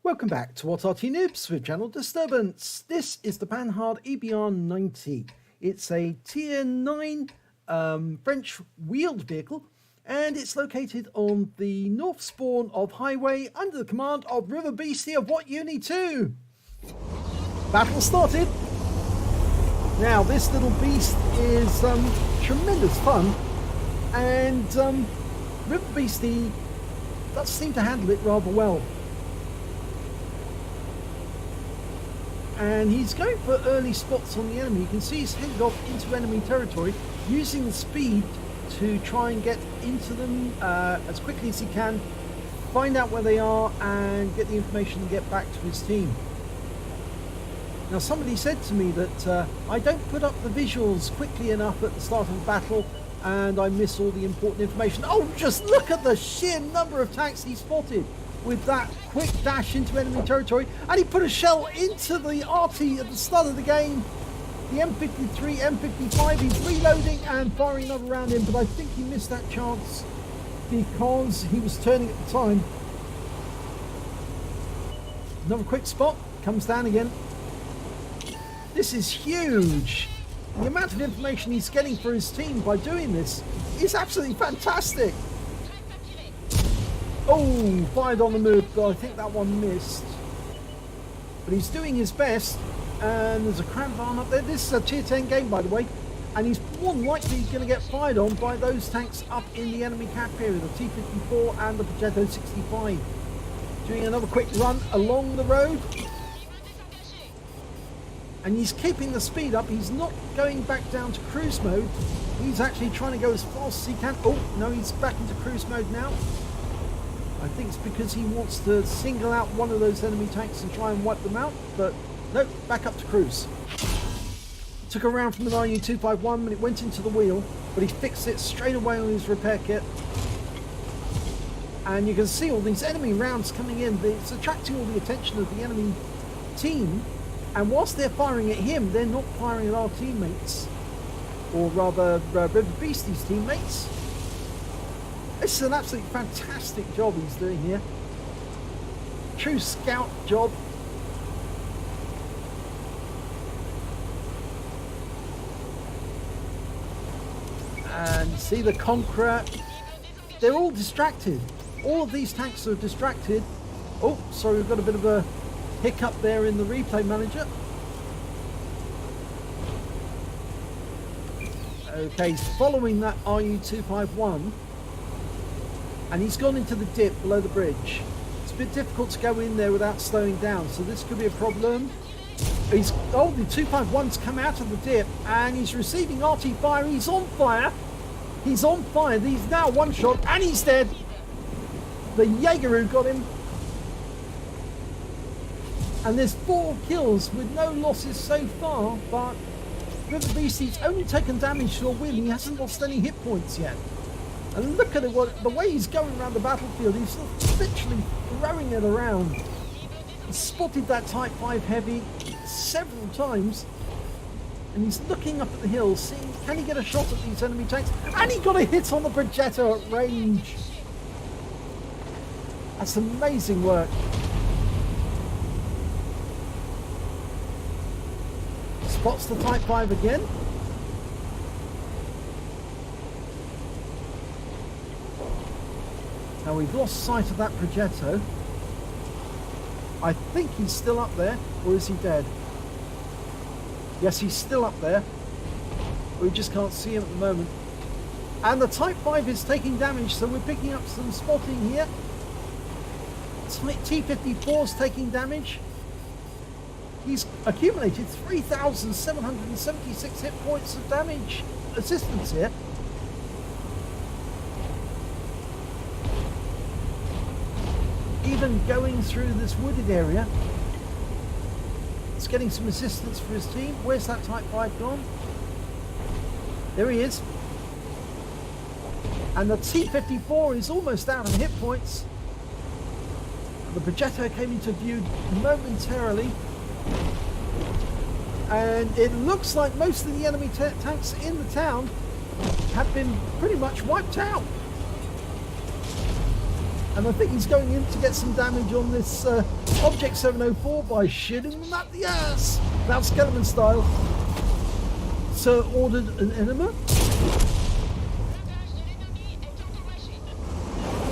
Welcome back to What Arty Noobs with Channel Disturbance. This is the Panhard EBR 90. It's a Tier 9 French wheeled vehicle, and it's located on the north spawn of Highway under the command of River Beastie of What Uni 2. Battle started. Now this little beast is tremendous fun, and River Beastie does seem to handle it rather well. And he's going for early spots on the enemy. You can see he's headed off into enemy territory, using the speed to try and get into them as quickly as he can, find out where they are and get the information and get back to his team. Now somebody said to me that I don't put up the visuals quickly enough at the start of the battle and I miss all the important information. Oh, just look at the sheer number of tanks he spotted with that quick dash into enemy territory, and he put a shell into the Arty at the start of the game. The M53, M55, he's reloading and firing another round in, but I think he missed that chance because he was turning at the time. Another quick spot, comes down again. This is huge. The amount of information he's getting for his team by doing this is absolutely fantastic. Oh, fired on the move, but I think that one missed. But he's doing his best, and there's a cram barn up there. This is a tier 10 game, by the way, and he's more than likely going to get fired on by those tanks up in the enemy cap area, the T-54 and the Progetto 65. Doing another quick run along the road. And he's keeping the speed up. He's not going back down to cruise mode. He's actually trying to go as fast as he can. Oh, no, he's back into cruise mode now. I think it's because he wants to single out one of those enemy tanks and try and wipe them out, but no, back up to cruise. Took a round from an RU-251 and it went into the wheel, but he fixed it straight away on his repair kit. And you can see all these enemy rounds coming in. It's attracting all the attention of the enemy team, and whilst they're firing at him, they're not firing at our teammates, or rather River Beastie's teammates. This is an absolutely fantastic job he's doing here. True scout job. And see the Conqueror. They're all distracted. All of these tanks are distracted. Oh, sorry, we've got a bit of a hiccup there in the replay manager. Okay, he's following that RU-251. And he's gone into the dip below the bridge. It's a bit difficult to go in there without slowing down, so this could be a problem. The 251's come out of the dip and he's receiving Arty fire. He's on fire. He's on fire. He's now one shot and he's dead. The Jaegeru got him. And there's 4 kills with no losses so far, but River Beastie's only taken damage to a win. He hasn't lost any hit points yet. And look at it, the way he's going around the battlefield. He's literally throwing it around. He spotted that Type 5 Heavy several times. And he's looking up at the hill, seeing, can he get a shot at these enemy tanks? And he got a hit on the Progetto at range. That's amazing work. Spots the Type 5 again. Now we've lost sight of that Progetto. I think he's still up there, or is he dead? Yes, he's still up there. We just can't see him at the moment. And the Type 5 is taking damage, so we're picking up some spotting here. T-54's taking damage. He's accumulated 3,776 hit points of damage assistance here. Even going through this wooded area, it's getting some assistance for his team. Where's that Type 5 gone? There he is. And the T-54 is almost out of hit points. The Progetto came into view momentarily. And it looks like most of the enemy tanks in the town have been pretty much wiped out. And I think he's going in to get some damage on this Object 704 by shooting him at the ass. Now Skeleton style. Sir ordered an enema.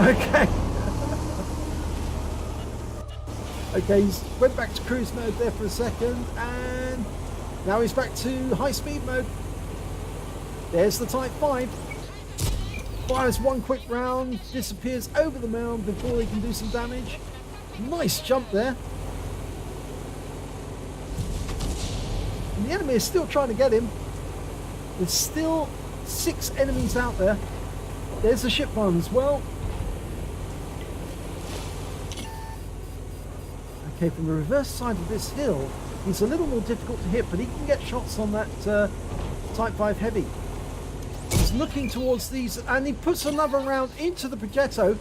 Okay. Okay, he's went back to cruise mode there for a second, and now he's back to high speed mode. There's the Type 5. Fires one quick round, disappears over the mound before he can do some damage. Nice jump there. And the enemy is still trying to get him. There's still 6 enemies out there. There's the ship one as well. Okay, from the reverse side of this hill, he's a little more difficult to hit, but he can get shots on that Type 5 Heavy. He's looking towards these, and he puts another round into the Progetto.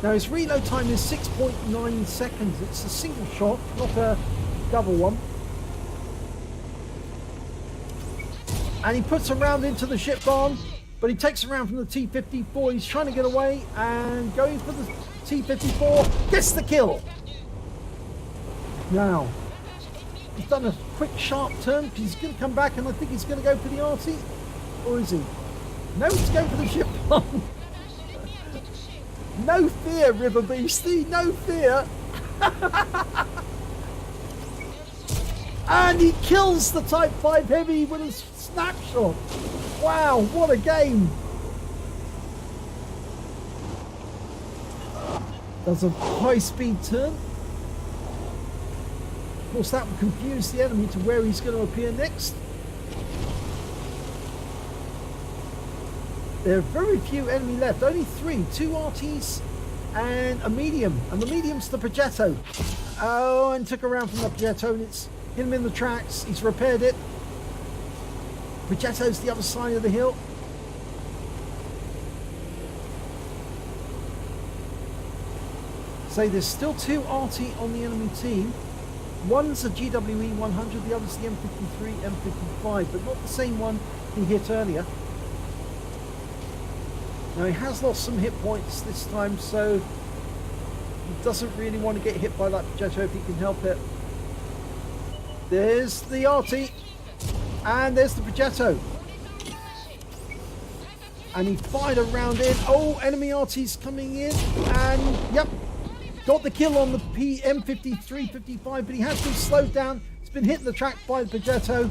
Now his reload time is 6.9 seconds. It's a single shot, not a double one. And he puts a round into the ship barn, but he takes a round from the T-54. He's trying to get away, and going for the T-54, gets the kill. Now, he's done a quick sharp turn because he's going to come back, and I think he's going to go for the Arty. Or is he? No, he's going for the ship bomb. No fear, River Beastie, no fear. And he kills the Type 5 Heavy with a snapshot. Wow, what a game. Does a high-speed turn. Of course, that will confuse the enemy to where he's going to appear next. There are very few enemy left, only 3. 2 Arties and a medium. And the medium's the Progetto. Oh, and took a round from the Progetto, and it's hit him in the tracks. He's repaired it. Progetto's the other side of the hill. So there's still 2 Arty on the enemy team. One's a GWE 100, the other's the M53, M55, but not the same one he hit earlier. Now he has lost some hit points this time, so he doesn't really want to get hit by that Progetto if he can help it. There's the Arty, and there's the Progetto. And he fired a round in. Oh, enemy Arty's coming in, and yep, got the kill on the M53, 55, but he has been slowed down. He's been hit in the track by the Progetto.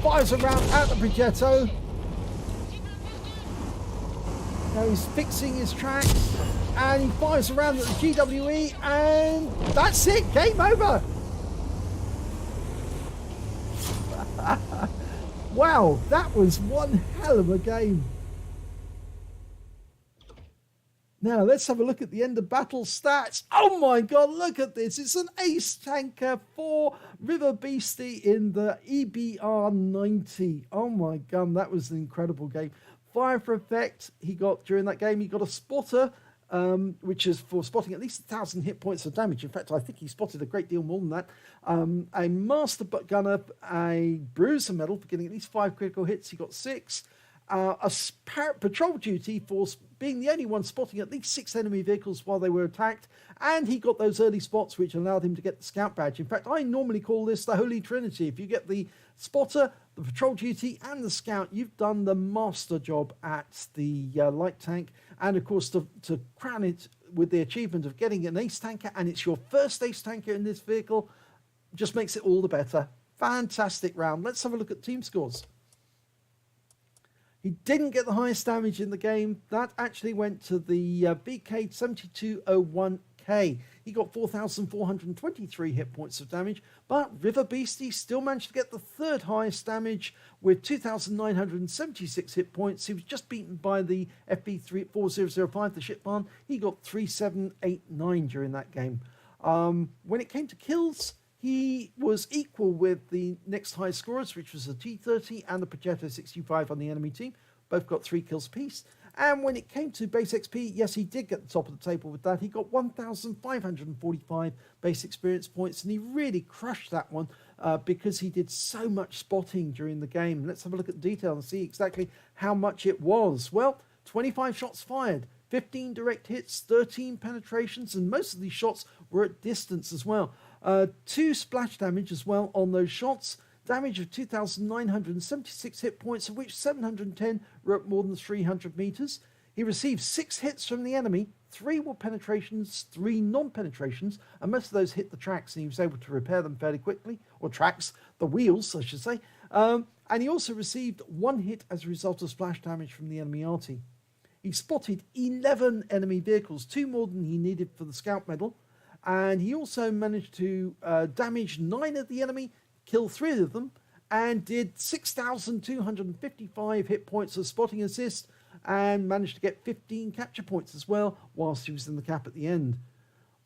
Fires a round at the Progetto. Now he's fixing his tracks, and he fires around at the GWE, and that's it, game over. Wow, that was one hell of a game. Now let's have a look at the end of battle stats. Oh my god, look at this. It's an ace tanker for River Beastie in the EBR 90. Oh my god, that was an incredible game. Fire for effect, he got during that game, he got a spotter, which is for spotting at least 1,000 hit points of damage. In fact, I think he spotted a great deal more than that. A master gunner, a bruiser medal for getting at least 5 critical hits, he got 6. A patrol duty for being the only one spotting at least 6 enemy vehicles while they were attacked, and he got those early spots which allowed him to get the scout badge. In fact, I normally call this the Holy Trinity. If you get the spotter, the patrol duty, and the scout, you've done the master job at the light tank. And of course, to crown it with the achievement of getting an ace tanker, and it's your first ace tanker in this vehicle, just makes it all the better. Fantastic round. Let's have a look at team scores. He didn't get the highest damage in the game. That actually went to the BK7201K. He got 4,423 hit points of damage, but River Beastie still managed to get the 3rd highest damage with 2,976 hit points. He was just beaten by the FB4005, the ship barn. He got 3,789 during that game. When it came to kills, he was equal with the next highest scorers, which was the T30 and the Progetto 65 on the enemy team. Both got 3 kills apiece. And when it came to base XP, yes, he did get the top of the table with that. He got 1,545 base experience points, and he really crushed that one because he did so much spotting during the game. Let's have a look at the detail and see exactly how much it was. Well, 25 shots fired, 15 direct hits, 13 penetrations, and most of these shots were at distance as well. 2 splash damage as well on those shots. Damage of 2,976 hit points, of which 710 were at more than 300 meters. He received 6 hits from the enemy. 3 were penetrations, 3 non-penetrations, and most of those hit the tracks, and he was able to repair them fairly quickly, or tracks, the wheels, I should say. And he also received 1 hit as a result of splash damage from the enemy Arty. He spotted 11 enemy vehicles, 2 more than he needed for the scout medal, and he also managed to damage 9 of the enemy, kill 3 of them, and did 6,255 hit points of spotting assist, and managed to get 15 capture points as well, whilst he was in the cap at the end.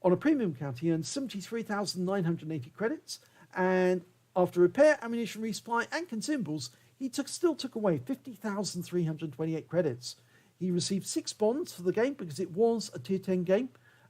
On a premium count, he earned 73,980 credits, and after repair, ammunition resupply, and consumables, he still took away 50,328 credits. He received 6 bonds for the game because it was a tier 10 game,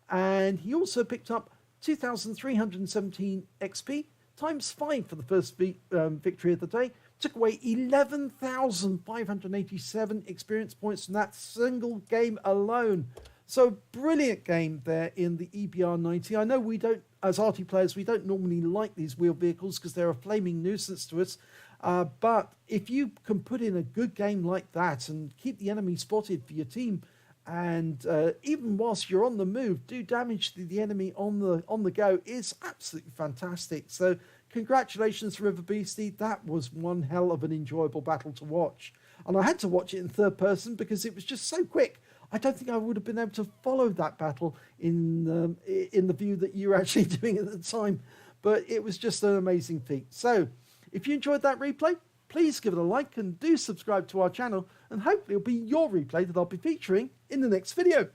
and he also picked up 2,317 XP, times 5 for the first victory of the day, took away 11,587 experience points from that single game alone. So brilliant game there in the EBR 90. I know we don't, as Arty players, we don't normally like these wheeled vehicles because they're a flaming nuisance to us. But if you can put in a good game like that and keep the enemy spotted for your team, and even whilst you're on the move, do damage to the enemy on the go, is absolutely fantastic. So congratulations, River Beastie. That was one hell of an enjoyable battle to watch. And I had to watch it in third person because it was just so quick. I don't think I would have been able to follow that battle in the view that you were actually doing at the time. But it was just an amazing feat. So if you enjoyed that replay, please give it a like and do subscribe to our channel. And hopefully it'll be your replay that I'll be featuring in the next video.